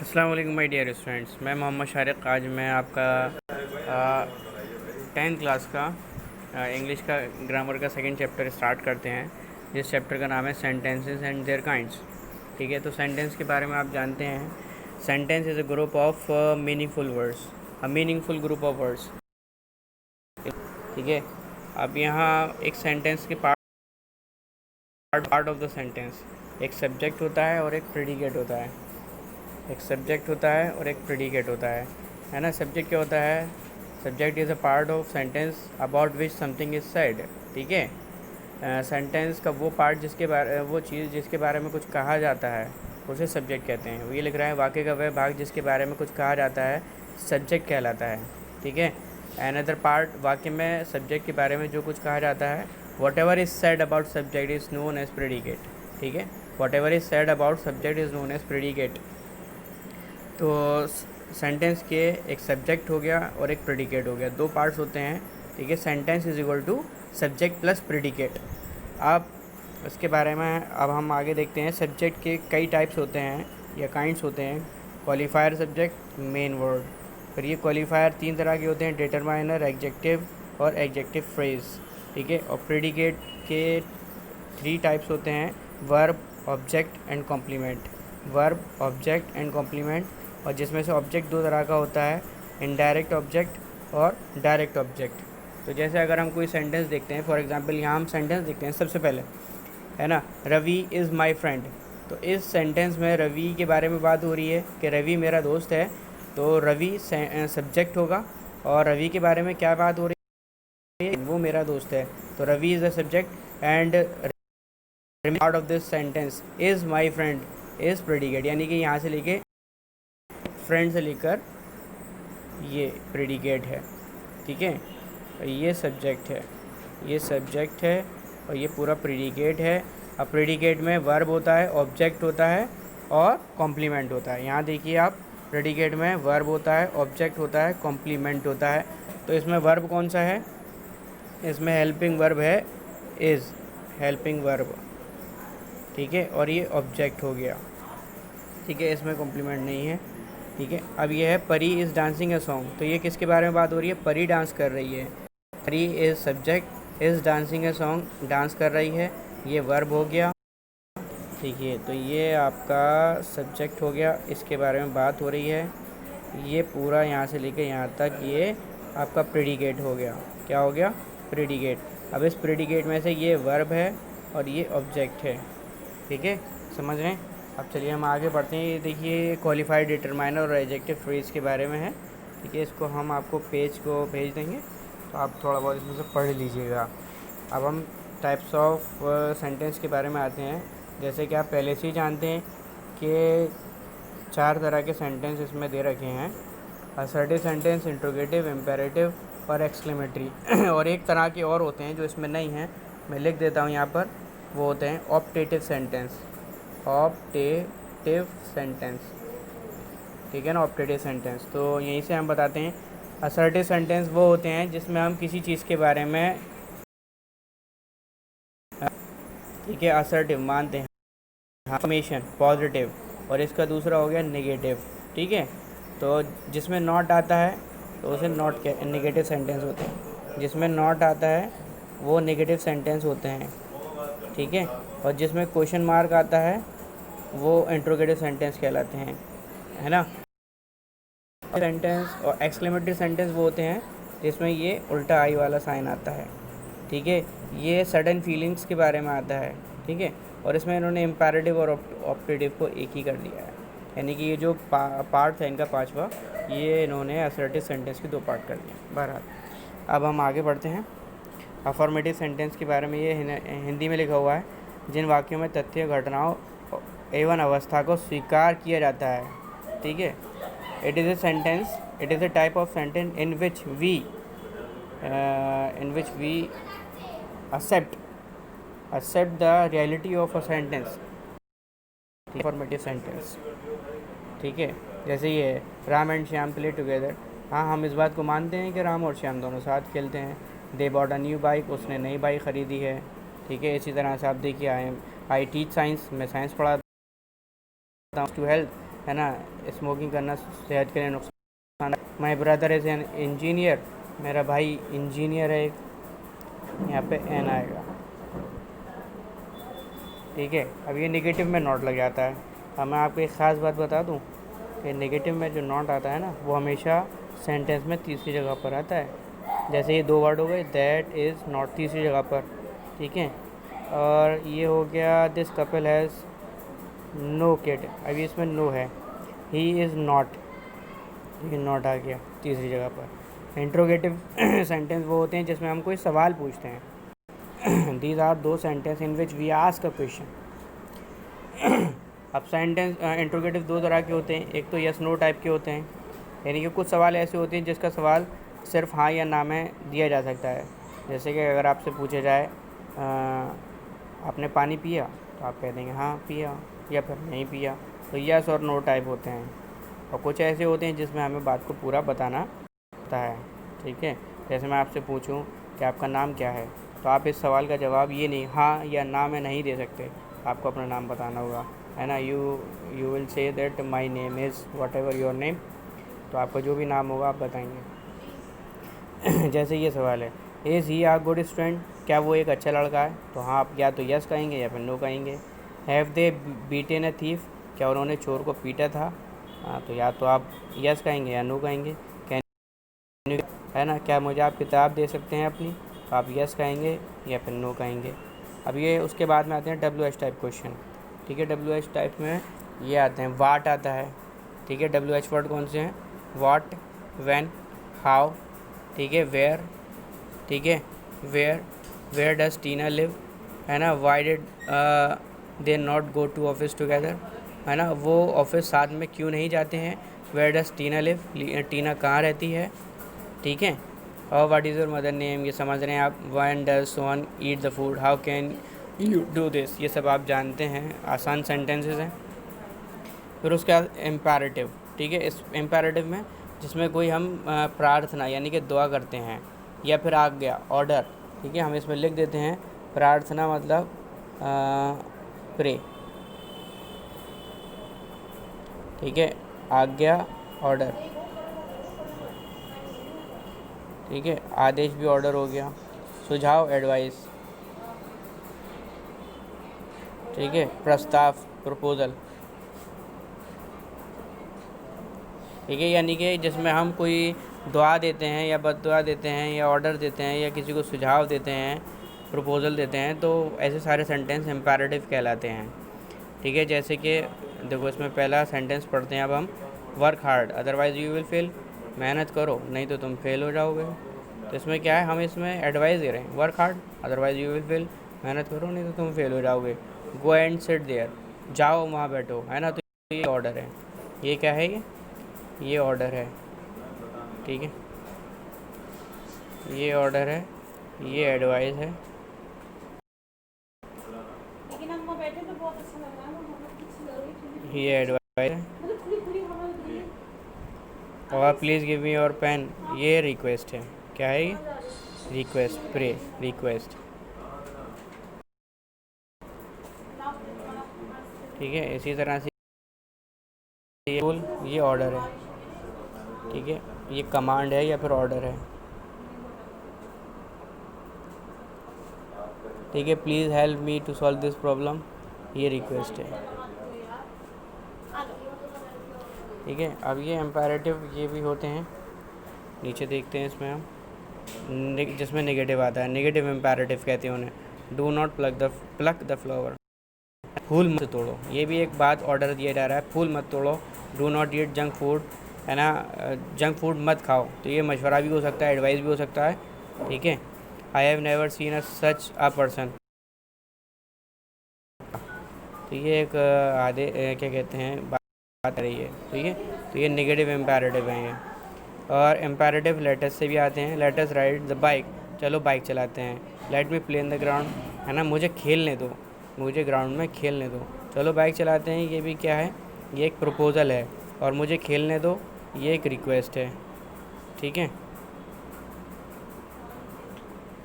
अस्सलाम वालेकुम my dear students. मैं मोहम्मद शारिक। आज मैं आपका 10th क्लास का इंग्लिश का ग्रामर का सेकंड चैप्टर स्टार्ट करते हैं, जिस चैप्टर का नाम है सेंटेंसेस एंड देयर काइंड्स। ठीक है, तो सेंटेंस के बारे में आप जानते हैं। Sentence is a group of meaningful words, a meaningful group of words. ठीक है, अब यहाँ एक सेंटेंस के पार्ट ऑफ द सेंटेंस एक सब्जेक्ट होता है और एक प्रेडिकेट होता है। एक सब्जेक्ट होता है और एक प्रेडिकेट होता है ना। सब्जेक्ट क्या होता है? Subject is a part of sentence about which something is said. ठीक है, सेंटेंस का वो पार्ट वो चीज़ जिसके बारे में कुछ कहा जाता है उसे सब्जेक्ट कहते हैं। वो ये लिख रहा है, वाक्य का वह भाग जिसके बारे में कुछ कहा जाता है सब्जेक्ट कहलाता है। ठीक है, अनदर पार्ट, वाक्य में सब्जेक्ट के बारे में जो कुछ कहा जाता है, whatever is said about subject is known as predicate. ठीक है, whatever is said about subject is known as predicate. तो सेंटेंस के एक सब्जेक्ट हो गया और एक प्रेडिकेट हो गया, दो पार्ट्स होते हैं। ठीक है, sentence is equal to subject plus predicate. अब इसके बारे में अब हम आगे देखते हैं। सब्जेक्ट के कई टाइप्स होते हैं या काइंड्स होते हैं। Qualifier subject, main word. फिर ये क्वालिफायर तीन तरह के होते हैं, डिटरमाइनर, एडजेक्टिव और एडजेक्टिव फ्रेज। ठीक है, और प्रेडिकेट के थ्री टाइप्स होते हैं, verb, object and complement. Verb, object and complement, और जिसमें से ऑब्जेक्ट दो तरह का होता है, इनडायरेक्ट ऑब्जेक्ट और डायरेक्ट ऑब्जेक्ट। तो जैसे अगर हम कोई सेंटेंस देखते हैं, फॉर एग्जांपल यहाँ हम सेंटेंस देखते हैं सबसे पहले, है ना, रवि इज़ माय फ्रेंड। तो इस सेंटेंस में रवि के बारे में बात हो रही है कि रवि मेरा दोस्त है, तो रवि सब्जेक्ट होगा। और रवि के बारे में क्या बात हो रही है? वो मेरा दोस्त है, तो Ravi is the subject and part of this sentence is my friend is predicate. यानी कि यहाँ से लेके फ्रेंड से लेकर ये प्रेडिकेट है। ठीक है, और ये सब्जेक्ट है, ये सब्जेक्ट है, और ये पूरा प्रेडिकेट है। अब प्रेडिकेट में वर्ब होता है, ऑब्जेक्ट होता है और कॉम्प्लीमेंट होता है। यहाँ देखिए आप, प्रेडिकेट में वर्ब होता है, ऑब्जेक्ट होता है, कॉम्प्लीमेंट होता है। तो इसमें वर्ब कौन सा है? इसमें हेल्पिंग वर्ब है, इज़, हेल्पिंग वर्ब। ठीक है, और ये ऑब्जेक्ट हो गया। ठीक है, इसमें कॉम्प्लीमेंट नहीं है। ठीक है, अब ये है परी इज़ डांसिंग ए सॉन्ग। तो ये किसके बारे में बात हो रही है? परी डांस कर रही है। परी is subject, is dancing a song, dance कर रही है, ये वर्ब हो गया। ठीक है, तो ये आपका सब्जेक्ट हो गया, इसके बारे में बात हो रही है। ये पूरा यहाँ से लेकर यहाँ तक ये आपका प्रेडिकेट हो गया। क्या हो गया? प्रेडिकेट। अब इस प्रेडिकेट में से ये वर्ब है और ये ऑब्जेक्ट है। ठीक है, समझ रहे हैं? अब चलिए हम आगे बढ़ते हैं। ये देखिए क्वालिफाइड, डिटरमाइनर और एडजेक्टिव फ्रेज के बारे में है। ठीक है, इसको हम आपको पेज को भेज देंगे, तो आप थोड़ा बहुत इसमें से पढ़ लीजिएगा। अब हम टाइप्स ऑफ सेंटेंस के बारे में आते हैं। जैसे कि आप पहले से ही जानते हैं कि चार तरह के सेंटेंस इसमें दे रखे हैं, असर्टिव सेंटेंस, इंट्रोगेटिव, इम्पेरेटिव और एक्सक्लेमेटरी। और एक तरह के और होते हैं जो इसमें नहीं हैं, मैं लिख देता हूँ यहाँ पर। वो होते हैं ऑप्टेटिव सेंटेंस, ऑप्टेटिव सेंटेंस। ठीक है ना, ऑप्टेटिव सेंटेंस। तो यहीं से हम बताते हैं, असर्टिव सेंटेंस वो होते हैं जिसमें हम किसी चीज़ के बारे में, ठीक है, असर्टिव मानते हैं, अफर्मेशन, पॉजिटिव। और इसका दूसरा हो गया नेगेटिव। ठीक है, तो जिसमें नॉट आता है तो उसे नॉट के नेगेटिव सेंटेंस होते हैं। जिसमें नॉट आता है वो नेगेटिव सेंटेंस होते हैं। ठीक है, और जिसमें क्वेश्चन मार्क आता है वो इंट्रोगेटिव सेंटेंस कहलाते हैं, है ना। सेंटेंस और एक्सक्लेमेटरी सेंटेंस वो होते हैं जिसमें ये उल्टा आई वाला साइन आता है। ठीक है, ये सडन फीलिंग्स के बारे में आता है। ठीक है, और इसमें इन्होंने इम्पेरेटिव और ऑप्टेटिव को एक ही कर दिया है। यानी कि ये जो पार्ट था इनका पांचवा, ये इन्होंने असर्टिव सेंटेंस के दो पार्ट कर दिए। बहरहाल अब हम आगे बढ़ते हैं। अफर्मेटिव सेंटेंस के बारे में ये हिंदी में लिखा हुआ है, जिन वाक्यों में तथ्य, घटनाओं एवं अवस्था को स्वीकार किया जाता है। ठीक है, it is a type of sentence in which we accept the reality of a sentence, affirmative sentence। ठीक है, जैसे ये है, Ram and Shyam play together. हाँ, हम इस बात को मानते हैं कि राम और श्याम दोनों साथ खेलते हैं। They bought a new bike, उसने नई बाइक ख़रीदी है। ठीक है, इसी तरह से आप देखिए, आई टीच साइंस, मैं साइंस पढ़ाता हूँ। टू हेल्थ, है ना, स्मोकिंग करना सेहत के लिए नुकसान। My brother is an engineer, मेरा भाई इंजीनियर है, यहाँ पे एन आएगा, ठीक है। अब ये नेगेटिव में नॉट लग जाता है। अब मैं आपको एक ख़ास बात बता दूँ कि नेगेटिव में जो नॉट आता है ना, वो हमेशा सेंटेंस में तीसरी जगह पर आता है। जैसे ये 2 वर्ड हो गए, दैट इज़ नॉट तीसरी जगह पर, ठीक है। और ये हो गया this couple has no kid, अभी इसमें नो है। ही इज़ नॉट, ये नॉट आ गया तीसरी जगह पर। इंट्रोगेटिव सेंटेंस वो होते हैं जिसमें हम कोई सवाल पूछते हैं। दीज आर दो sentence in which we ask a question. अब सेंटेंस इंट्रोगेटिव 2 तरह के होते हैं, एक तो यस नो टाइप के होते हैं, यानी कि कुछ सवाल ऐसे होते हैं जिसका सवाल सिर्फ हाँ या ना में दिया जा सकता है। जैसे कि अगर आपसे पूछा जाए आपने पानी पिया, तो आप कह देंगे हाँ पिया, या फिर नहीं पिया। तो यस और नो टाइप होते हैं। और कुछ ऐसे होते हैं जिसमें हमें बात को पूरा बताना होता है, ठीक है। जैसे मैं आपसे पूछूं कि आपका नाम क्या है, तो आप इस सवाल का जवाब ये नहीं हाँ या ना में नहीं दे सकते, आपको अपना नाम बताना होगा, है ना। You will say that my name is what ever your name, तो आपका जो भी नाम होगा आप बताएंगे। जैसे ये सवाल है, is he a good student, क्या वो एक अच्छा लड़का है, तो हाँ आप या तो यस कहेंगे या फिर नो कहेंगे। Have they beaten a thief, क्या उन्होंने चोर को पीटा था, हाँ तो या तो आप यस कहेंगे या नो कहेंगे। कैन, है ना, क्या मुझे आप किताब दे सकते हैं अपनी, तो आप यस कहेंगे या फिर नो कहेंगे। अब ये उसके बाद में आते हैं WH टाइप क्वेश्चन, ठीक है। WH टाइप में ये आते हैं, वाट आता है, ठीक है। WH वर्ड कौन से हैं, वाट, व्हेन, हाउ, ठीक है, वेयर, ठीक है, वेयर डज टीना लिव, है ना। Why did they not go to office together, है ना, वो ऑफिस साथ में क्यों नहीं जाते हैं। Where does Tina live, Tina कहाँ रहती है, ठीक है। और what is your mother name, ये समझ रहे हैं आप। When does son eat the food, how can you do this, ये सब आप जानते हैं, आसान सेंटेंसेस हैं। फिर उसके बाद इम्पेरेटिव, ठीक है। इस इम्पेरेटिव में जिसमें कोई हम प्रार्थना यानी कि दुआ करते हैं, या फिर आज्ञा, ऑर्डर, ठीक है, हम इसमें लिख देते हैं प्रार्थना मतलब प्रे, ठीक है, आज्ञा, ऑर्डर, ठीक है। आदेश भी ऑर्डर हो गया। सुझाव, एडवाइस, ठीक है। प्रस्ताव, प्रपोजल, ठीक है। यानी कि जिसमें हम कोई दुआ देते हैं या बद्दुआ देते हैं या ऑर्डर देते हैं या किसी को सुझाव देते हैं, प्रपोजल देते हैं, तो ऐसे सारे सेंटेंस इम्पेरेटिव कहलाते हैं, ठीक है। जैसे कि देखो इसमें पहला सेंटेंस पढ़ते हैं अब हम, work hard otherwise you will fail, मेहनत करो नहीं तो तुम फेल हो जाओगे। तो इसमें क्या है, हम इसमें एडवाइस दे रहे हैं, work hard otherwise you will fail, मेहनत करो नहीं तो तुम फेल हो जाओगे। गो एंड सिट देयर, जाओ वहाँ बैठो, है ना। तो ये ऑर्डर है, ये क्या है, ये ऑर्डर है, ठीक है, ये ऑर्डर है, ये एडवाइस है, लेकिन हम वहाँ बैठे तो बहुत अच्छा लग रहा है, मतलब कुछ लग रही थी, ये एडवाइस है। मतलब खुली खुली हवा लग रही है। और please give me your pen, ये रिक्वेस्ट है, क्या है ये, रिक्वेस्ट, प्रे, रिक्वेस्ट, ठीक है। इसी तरह से ये ऑर्डर है, ठीक है, ये कमांड है या फिर ऑर्डर है, ठीक है। Please help me to solve this problem, ये रिक्वेस्ट है, ठीक है। अब ये इम्पेरेटिव ये भी होते हैं, नीचे देखते हैं इसमें हम, जिसमें नेगेटिव आता है, नेगेटिव इम्पेरेटिव कहते हैं उन्हें। Do not pluck the flower, फूल मत तोड़ो, ये भी एक बात ऑर्डर दिया जा रहा है, फूल मत तोड़ो। Do not eat junk food, है ना, जंक फूड मत खाओ, तो ये मशवरा भी हो सकता है, एडवाइस भी हो सकता है, ठीक है। I have never seen a such a person, तो ये एक क्या कहते हैं बात रही है, ठीक है। तो ये नेगेटिव इम्पेरेटिव हैं ये। और इम्पेरेटिव लेटर्स से भी आते हैं, लेटर्स राइड द बाइक, चलो बाइक चलाते हैं। Let me play in the ground, है ना, मुझे खेलने दो, मुझे ग्राउंड में खेलने दो, चलो बाइक चलाते हैं, ये भी क्या है, ये एक प्रपोज़ल है। और मुझे खेलने दो, ये एक रिक्वेस्ट है, ठीक है।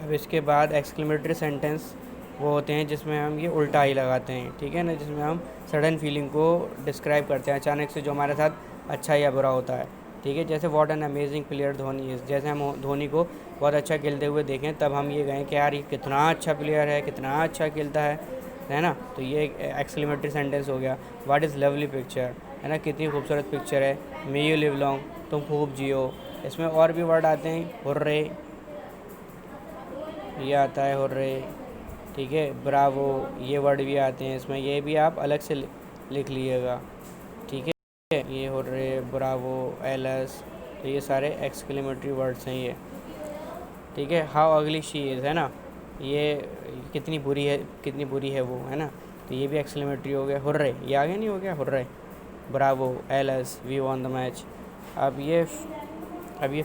अब इसके बाद एक्सक्लेमेटरी सेंटेंस वो होते हैं जिसमें हम ये उल्टा आई लगाते हैं, ठीक है ना, जिसमें हम सडन फीलिंग को डिस्क्राइब करते हैं, अचानक से जो हमारे साथ अच्छा या बुरा होता है, ठीक है। जैसे what an amazing player Dhoni is, जैसे हम धोनी को बहुत अच्छा खेलते हुए देखें तब हम ये कहें कि यार ये कितना अच्छा प्लेयर है, कितना अच्छा खेलता है ना। तो ये एक एक्सक्लेमेटरी सेंटेंस हो गया। व्हाट इज़ लवली पिक्चर, है ना, कितनी खूबसूरत पिक्चर है। मे यू लिव लॉन्ग, तुम खूब जियो। इसमें और भी वर्ड आते हैं, हुर्रे, ये आता है हुर्रे, ठीक है। ब्रावो, ये वर्ड भी आते हैं इसमें, ये भी आप अलग से लिख लीजिएगा, ठीक है। ये हुर्रे, ब्रावो, एलस, तो ये सारे एक्सक्लेमेटरी वर्ड्स हैं ये, ठीक है। हाउ अगली शी इज़, है ना, ये कितनी बुरी है वो, है ना, तो ये भी एक्सक्लेमेटरी हो गया। हुर्रे, ये आगे नहीं हो गया, hurray, bravo, alas, we won the match. अब ये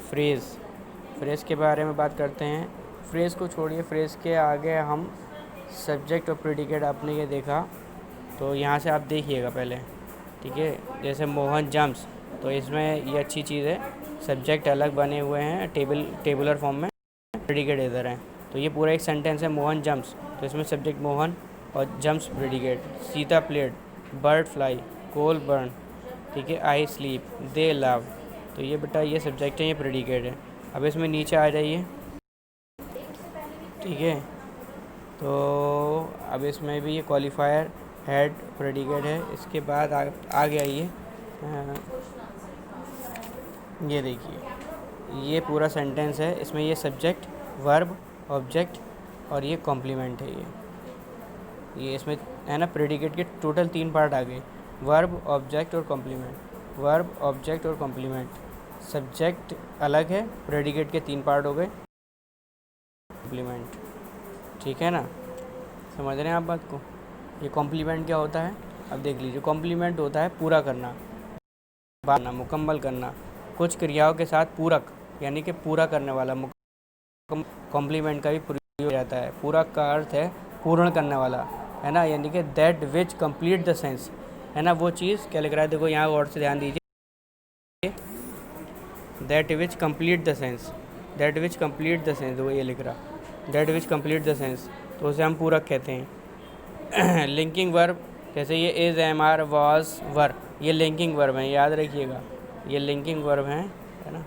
फ्रेज़ के बारे में बात करते हैं। फ्रेज़ को छोड़िए, फ्रेज़ के आगे हम सब्जेक्ट और प्रेडिकेट, आपने ये देखा तो यहाँ से आप देखिएगा पहले, ठीक है। जैसे मोहन जम्प्स, तो इसमें ये अच्छी चीज़ है, सब्जेक्ट अलग बने हुए हैं टेबुलर फॉर्म में, प्रेडिकेट इधर है। तो ये पूरा एक सेंटेंस है, मोहन जम्प्स, तो इसमें सब्जेक्ट मोहन और jumps predicate. Sita played, bird fly, coal burn, ठीक है। आई स्लीप, दे लव, तो ये बेटा ये सब्जेक्ट है, ये प्रेडिकेट है। अब इसमें नीचे आ जाइए, ठीक है। तो अब इसमें भी ये क्वालिफायर हेड प्रेडिकेट है। इसके बाद आगे आइए, ये देखिए ये पूरा सेंटेंस है, इसमें ये सब्जेक्ट, वर्ब, ऑब्जेक्ट और ये कॉम्प्लीमेंट है। ये इसमें है ना, प्रेडिकेट के टोटल 3 पार्ट आ गए, वर्ब, ऑब्जेक्ट और कॉम्प्लीमेंट। वर्ब, ऑब्जेक्ट और कॉम्प्लीमेंट, सब्जेक्ट अलग है, प्रेडिकेट के 3 पार्ट हो गए, कॉम्प्लीमेंट, ठीक है ना। समझ रहे हैं आप बात को। ये कॉम्प्लीमेंट क्या होता है, अब देख लीजिए। कॉम्प्लीमेंट होता है पूरा करना, मुकम्मल करना, कुछ क्रियाओं के साथ पूरक, यानी कि पूरा करने वाला। कॉम्प्लीमेंट का भी प्रयोग हो जाता है। पूरक का अर्थ है पूर्ण करने वाला, है ना, यानी कि that which complete the sense, है ना। वो चीज़ क्या लिख रहा है, देखो यहाँ और से ध्यान दीजिए, that which complete the sense, that which complete the sense, वो ये लिख रहा, that which complete the sense, तो उसे हम पूरक कहते हैं। लिंकिंग वर्ब, जैसे ये इज़, एम, आर, वाज, वर, ये लिंकिंग वर्ब हैं, याद रखिएगा, ये लिंकिंग वर्ब हैं, है ना।